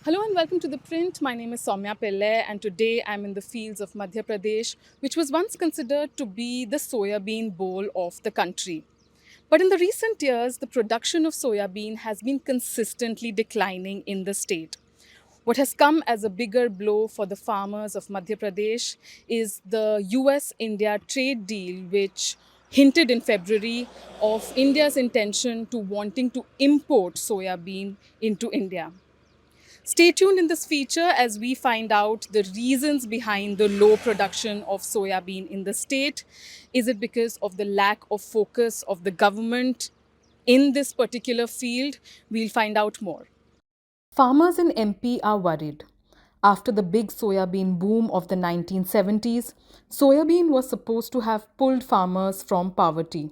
Hello and welcome to The Print. My name is Soumya Pillai and today I'm in the fields of Madhya Pradesh, which was once considered to be the soybean bowl of the country. But in the recent years, the production of soybean has been consistently declining in the state. What has come as a bigger blow for the farmers of Madhya Pradesh is the US India trade deal, which hinted in February of India's intention to wanting to import soya bean into India. Stay tuned in this feature as we find out the reasons behind the low production of soya bean in the state. Is it because of the lack of focus of the government in this particular field? We'll find out more. Farmers in MP are worried. After the big soybean boom of the 1970s, soybean was supposed to have pulled farmers from poverty.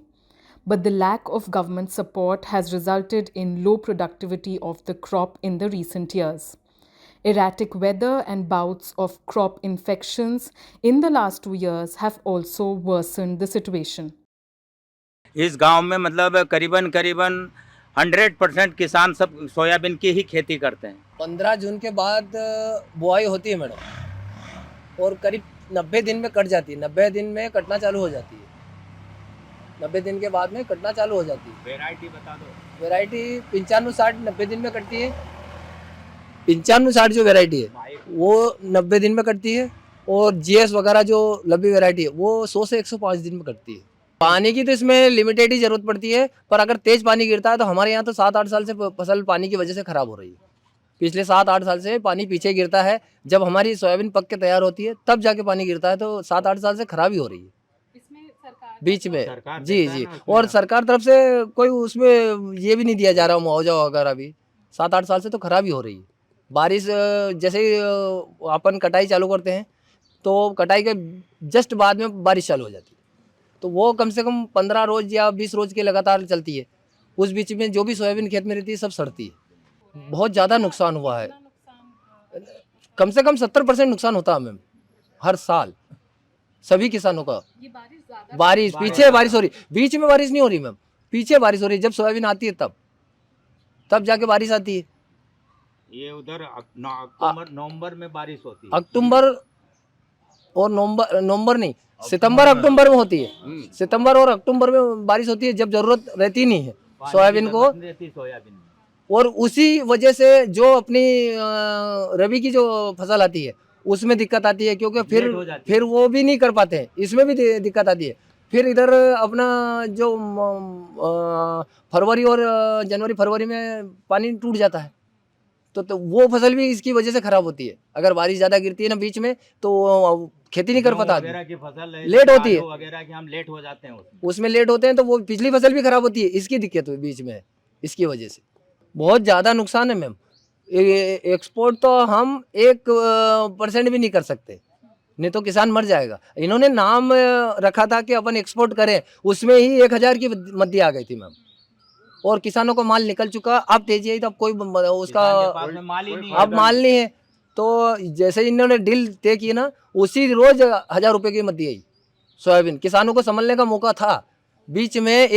But the lack of government support has resulted in low productivity of the crop in the recent years. Erratic weather and bouts of crop infections in the last 2 years have also worsened the situation. इस गांव में मतलब करीबन करीबन 100% किसान सब soybean की ही खेती करते हैं। 15 जून के बाद बुआई होती है मैडम, और करीब 90 दिन में कट जाती है। 90 दिन में कटना चालू हो जाती है। 90 दिन के बाद में कटना चालू हो जाती है। वैरायटी बता दो। वैरायटी 95-60 90 दिन में कटती है। 95-60 जो वैरायटी है वो 90 दिन में कटती है, और जीएस वगैरह जो लंबी वैरायटी है वो 100 से 105 दिन में कटती है। पानी की तो इसमें लिमिटेड ही जरूरत पड़ती है, पर अगर तेज पानी गिरता है तो हमारे यहाँ तो 7-8 साल से फसल पानी की वजह से खराब हो रही है। पिछले 7-8 साल से पानी पीछे गिरता है। जब हमारी सोयाबीन पक के तैयार होती है तब जाके पानी गिरता है, तो 7-8 साल से खराब ही हो रही है बीच में। जी। और सरकार तरफ से कोई उसमें ये भी नहीं दिया जा रहा मुआवजा वगैरह भी। 7-8 साल से तो खराब ही हो रही है। बारिश जैसे ही अपन कटाई चालू करते हैं तो कटाई के जस्ट बाद में बारिश चालू हो जाती है, तो वो कम से कम 15 रोज या 20 रोज की लगातार चलती है। उस बीच में जो भी सोयाबीन खेत में रहती है सब सड़ती है। बहुत ज़्यादा नुकसान हुआ है। कम से कम 70% नुकसान होता है मैम हर साल सभी किसानों का। बारिश पीछे बारिश हो रही, बीच में बारिश नहीं हो रही मैम, पीछे बारिश हो रही। जब सोयाबीन आती है तब जाके बारिश आती है। ये उधर अक्टूबर नवंबर में बारिश होती है। अक्टूबर और नवंबर नहीं, सितंबर अक्टूबर में होती है। सितंबर और अक्टूबर में बारिश होती है जब जरूरत रहती नहीं है सोयाबीन को। और उसी वजह से जो अपनी रबी की जो फसल आती है उसमें दिक्कत आती है, क्योंकि फिर वो भी नहीं कर पाते हैं। इसमें भी दिक्कत आती है। फिर इधर अपना जो फरवरी और जनवरी फरवरी में पानी टूट जाता है, तो वो फसल भी इसकी वजह से खराब होती है। अगर बारिश ज़्यादा गिरती है ना बीच में तो खेती नहीं कर पाता। वगैरह की फसल लेट होती है, वगैरह की हम लेट हो जाते हैं उसमें लेट होते हैं, तो वो पिछली फसल भी खराब होती है। इसकी दिक्कत हुई बीच में, इसकी वजह से बहुत ज़्यादा नुकसान है मैम। एक्सपोर्ट तो हम 1% भी नहीं कर सकते, नहीं तो किसान मर जाएगा। इन्होंने नाम रखा था कि अपन एक्सपोर्ट करें, उसमें ही 1000 की मद्दी आ गई थी मैम, और किसानों को माल निकल चुका। अब तेजी आई तो अब कोई उसका अब माल नहीं है। तो जैसे इन्होंने डील तय की ना, उसी रोज 1000 रुपये की मद्दी आई सोयाबीन। किसानों को संभलने का मौका था। बीच में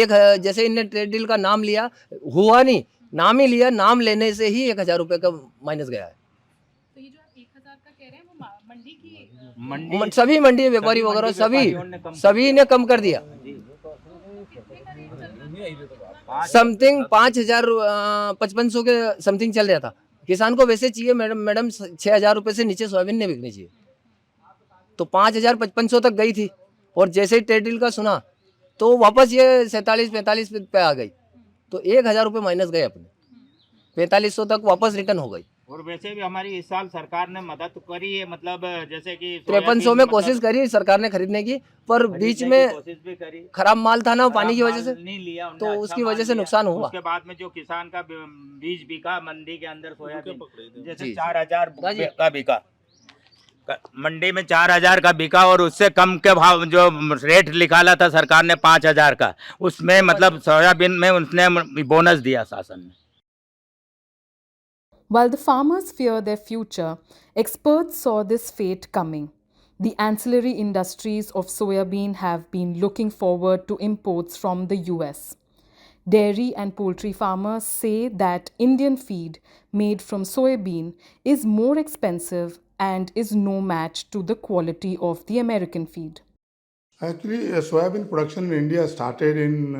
जैसे इन्होंने ट्रेड डील का नाम लिया, हुआ नहीं, नाम ही लिया, नाम लेने से ही 1000 रुपये का माइनस गया है। तो ये जो आप 1000 का कह रहे हैं वो मंडी की सभी मंडी व्यापारी वगैरह सभी ने कम कर दिया। समथिंग 5000 5500 के समथिंग चल रहा था। किसान को वैसे चाहिए मैडम 6000 रुपये से नीचे सोयाबीन नहीं बिकनी चाहिए, तो 5000 5500 तक गई थी। और जैसे ही ट्रेड डील का सुना तो वापस ये 47-45 पे आ गई, तो 1000 रुपये माइनस गए अपने, 4500 तक वापस रिटर्न हो गई। और वैसे भी हमारी इस साल सरकार ने मदद करी है, मतलब जैसे कि 5300 में कोशिश करी सरकार ने खरीदने की, पर बीच में कोशिश भी करी। खराब माल था ना पानी की वजह से, नहीं लिया तो अच्छा उसकी वजह से नुकसान हुआ। उसके बाद में जो किसान का बीज बिका मंडी के अंदर सोयाबीन जैसे 4000 का बिका, मंडी में 4000 का बिका, और उससे कम के भाव जो रेट निकाला था सरकार ने 5000 का, उसमें मतलब सोयाबीन में उसने बोनस दिया शासन ने। While the farmers fear their future, experts saw this fate coming. The ancillary industries of soybean have been looking forward to imports from the US. Dairy and poultry farmers say that Indian feed made from soybean is more expensive and is no match to the quality of the American feed. Actually, soybean production in India started in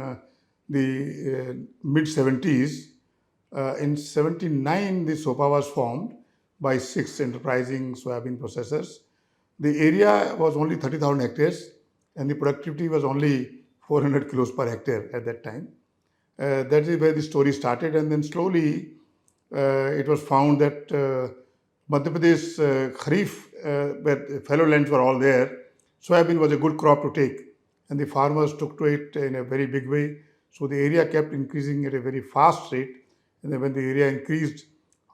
the mid 70s. In 79, the SOPA was formed by 6 enterprising soybean processors. The area was only 30,000 hectares and the productivity was only 400 kilos per hectare at that time. That is where the story started, and then slowly it was found that Madhya Pradesh Kharif, where fallow lands were all there, soybean was a good crop to take, and the farmers took to it in a very big way. So the area kept increasing at a very fast rate, and then when the area increased,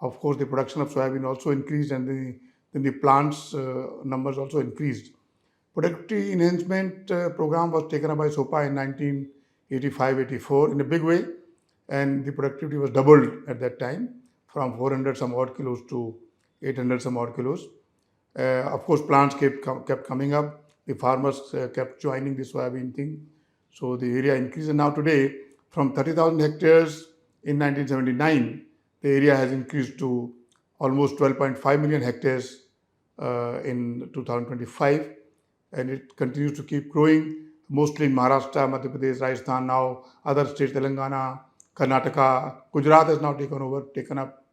of course, the production of soybean also increased, and then the plants numbers also increased. Productivity enhancement program was taken up by SOPA in 1985-84 in a big way, and the productivity was doubled at that time from 400 some odd kilos to 800 some odd kilos. Of course, plants kept coming up. The farmers kept joining the soybean thing. So the area increased. And now today, from 30,000 hectares in 1979, the area has increased to almost 12.5 million hectares in 2025. And it continues to keep growing, mostly in Maharashtra, Madhya Pradesh, Rajasthan, now other states, Telangana, Karnataka, Gujarat has now taken up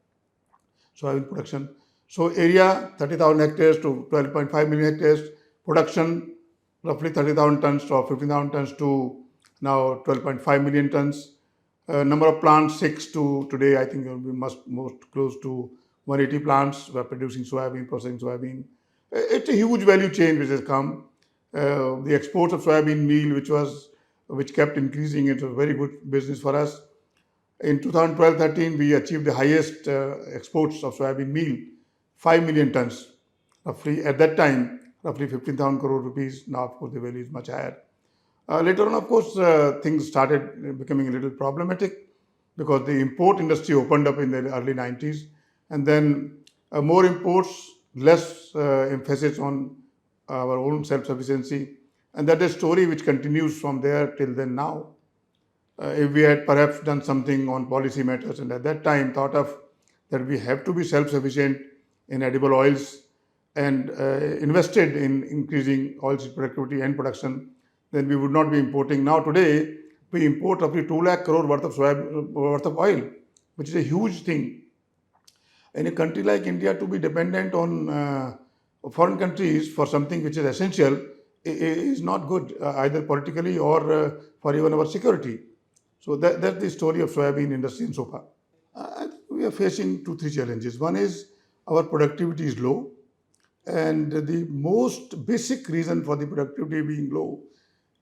soybean production. So area 30,000 hectares to 12.5 million hectares, production roughly 30,000 tons to 15,000 tons to now 12.5 million tons. Number of plants 6 to today I think we must most close to 180 plants were producing soybean, processing soybean. It's a huge value chain which has come. The exports of soybean meal, which kept increasing, it was very good business for us. In 2012-13, we achieved the highest exports of soybean meal, 5 million tons, roughly at that time, roughly 15,000 crore rupees. Now, of course, the value is much higher. Later on, of course, things started becoming a little problematic because the import industry opened up in the early 90s, and then more imports, less emphasis on our own self-sufficiency, and that is a story which continues from there till then now. If we had perhaps done something on policy matters and at that time thought of that we have to be self-sufficient in edible oils and invested in increasing oilseed productivity and production, then we would not be importing. Now today, we import roughly 2 lakh crore worth of oil, which is a huge thing. In a country like India, to be dependent on foreign countries for something which is essential is not good, either politically or for even our security. So that's the story of soybean industry in so far. I think we are facing 2, 3 challenges. One is our productivity is low, and the most basic reason for the productivity being low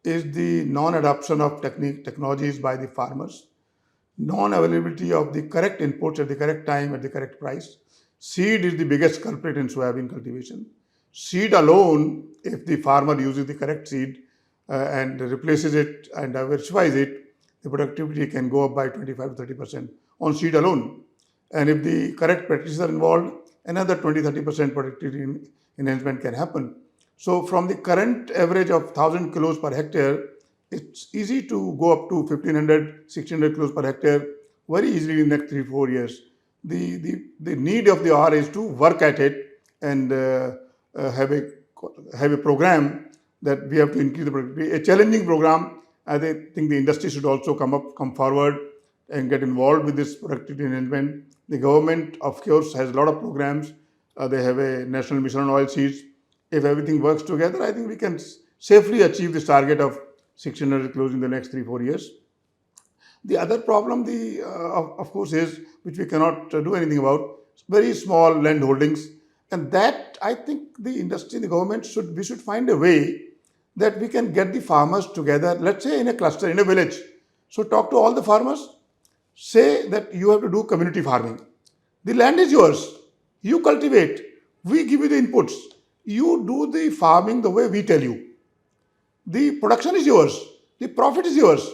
is the non-adoption of technologies by the farmers, non-availability of the correct inputs at the correct time at the correct price. Seed is the biggest culprit in soybean cultivation. Seed alone, if the farmer uses the correct seed and replaces it and diversifies it, the productivity can go up by 25 to 30% on seed alone. And if the correct practices are involved, another 20-30% productivity enhancement can happen. So from the current average of 1,000 kilos per hectare, it's easy to go up to 1,500, 1,600 kilos per hectare very easily in the next 3-4 years. The need of the hour is to work at it and have a program that we have to increase the productivity. A challenging program. I think the industry should also come forward and get involved with this productivity enhancement. The government, of course, has a lot of programs. They have a national mission on oil seeds. If everything works together, I think we can safely achieve this target of 1,600 kilos in the next 3-4 years. The other problem, of course, is which we cannot do anything about, very small land holdings, and that I think the industry, the government we should find a way that we can get the farmers together. Let's say in a cluster, in a village. So talk to all the farmers. Say that you have to do community farming. The land is yours. You cultivate. We give you the inputs. You do the farming the way we tell you. The production is yours. The profit is yours.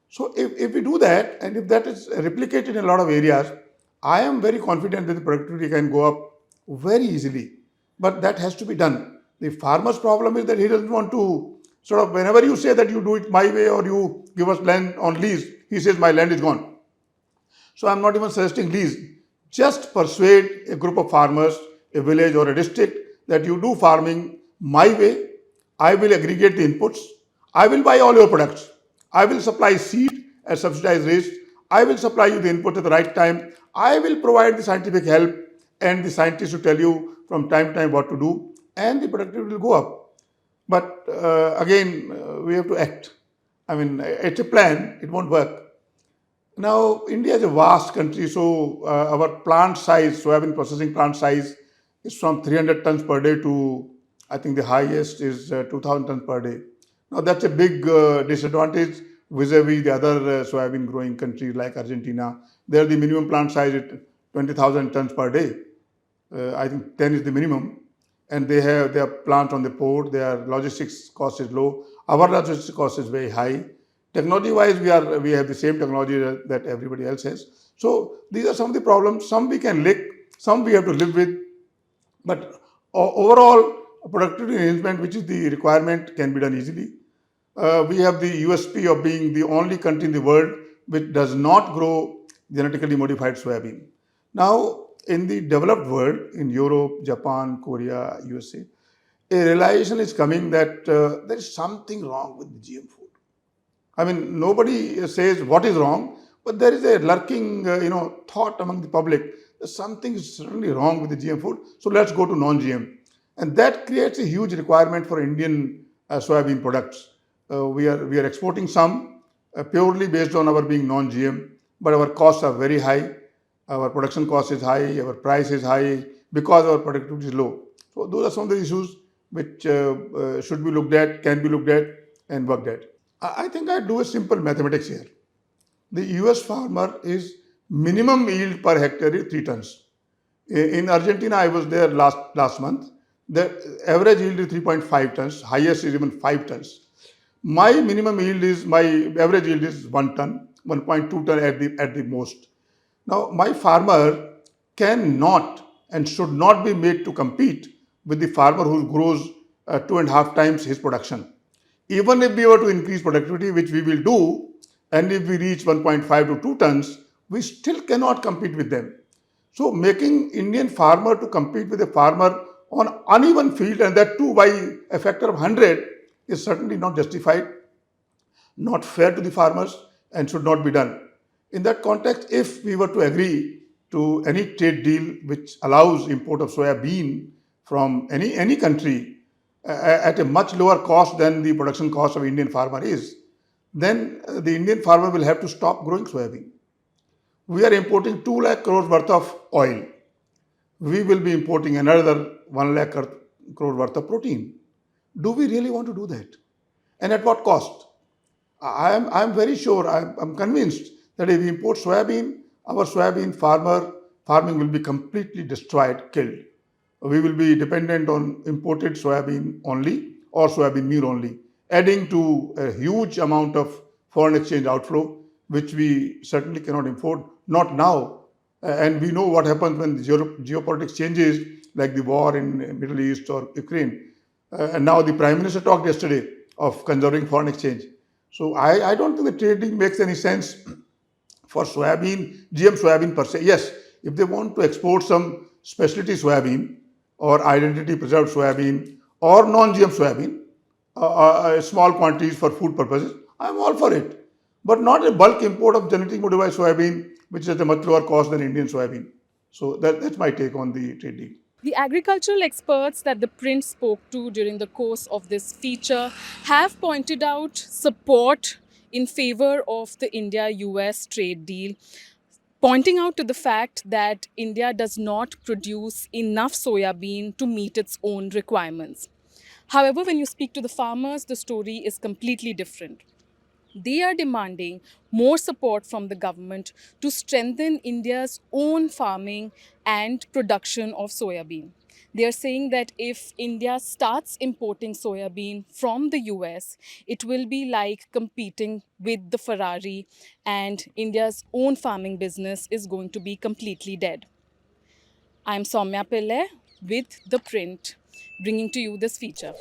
So if we do that, and if that is replicated in a lot of areas, I am very confident that the productivity can go up very easily. But that has to be done. The farmer's problem is that he doesn't want to Sort of whenever you say that you do it my way or you give us land on lease, he says my land is gone. So I'm not even suggesting lease. Just persuade a group of farmers, a village or a district that you do farming my way. I will aggregate the inputs. I will buy all your products. I will supply seed at subsidized rates. I will supply you the input at the right time. I will provide the scientific help and the scientists to tell you from time to time what to do, and the productivity will go up. But again, we have to act. I mean, it's a plan, it won't work. Now, India is a vast country, so our plant size, soybean processing plant size, is from 300 tons per day to, I think the highest is 2000 tons per day. Now, that's a big disadvantage vis-a-vis the other soybean growing countries like Argentina. There, the minimum plant size is 20,000 tons per day. I think 10 is the minimum, and they have their plant on the port. Their logistics cost is low. Our logistics cost is very high. Technology wise, we have the same technology that everybody else has. So these are some of the problems. Some we can lick, some we have to live with. But overall, productivity enhancement, which is the requirement, can be done easily. We have the USP of being the only country in the world which does not grow genetically modified soybean. Now, in the developed world, in Europe, Japan, Korea, USA, a realization is coming that there is something wrong with the GM food. I mean, nobody says what is wrong, but there is a lurking, thought among the public that something is certainly wrong with the GM food. So let's go to non-GM, and that creates a huge requirement for Indian soybean products. We are exporting some purely based on our being non-GM, but our costs are very high. Our production cost is high. Our price is high because our productivity is low. So those are some of the issues which should be looked at, can be looked at, and worked at. I think I do a simple mathematics here. The US farmer is minimum yield per hectare is 3 tons. In Argentina, I was there last month. The average yield is 3.5 tons. Highest is even 5 tons. My average yield is 1 ton, 1.2 ton at the most. Now, my farmer cannot and should not be made to compete with the farmer who grows 2.5 times his production. Even if we were to increase productivity, which we will do, and if we reach 1.5 to 2 tons, we still cannot compete with them. So making Indian farmer to compete with a farmer on uneven field, and that too by a factor of 100, is certainly not justified, not fair to the farmers, and should not be done. In that context, if we were to agree to any trade deal which allows import of soya bean from any country at a much lower cost than the production cost of Indian farmer is, then the Indian farmer will have to stop growing soybean. We are importing 2 lakh crores worth of oil. We will be importing another 1 lakh crore worth of protein. Do we really want to do that? And at what cost? I am very sure, I'm convinced that if we import soybean, our soybean farming will be completely destroyed, killed. We will be dependent on imported soybean only or soybean meal only, adding to a huge amount of foreign exchange outflow, which we certainly cannot afford, not now. And we know what happens when the geopolitics changes, like the war in Middle East or Ukraine. And now the Prime Minister talked yesterday of conserving foreign exchange. So I don't think the trading makes any sense for soybean, GM soybean per se. Yes, if they want to export some specialty soybean or identity preserved soybean or non-GM soybean, small quantities for food purposes, I'm all for it. But not a bulk import of genetic modified soybean, which is at a much lower cost than Indian soybean. So that's my take on the trade deal. The agricultural experts that the print spoke to during the course of this feature have pointed out support in favor of the India US trade deal, pointing out to the fact that India does not produce enough soya bean to meet its own requirements. However, when you speak to the farmers, the story is completely different. They are demanding more support from the government to strengthen India's own farming and production of soya bean. They are saying that if India starts importing soya bean from the US, it will be like competing with the Ferrari, and India's own farming business is going to be completely dead. I'm Soumya Pillai with ThePrint, bringing to you this feature.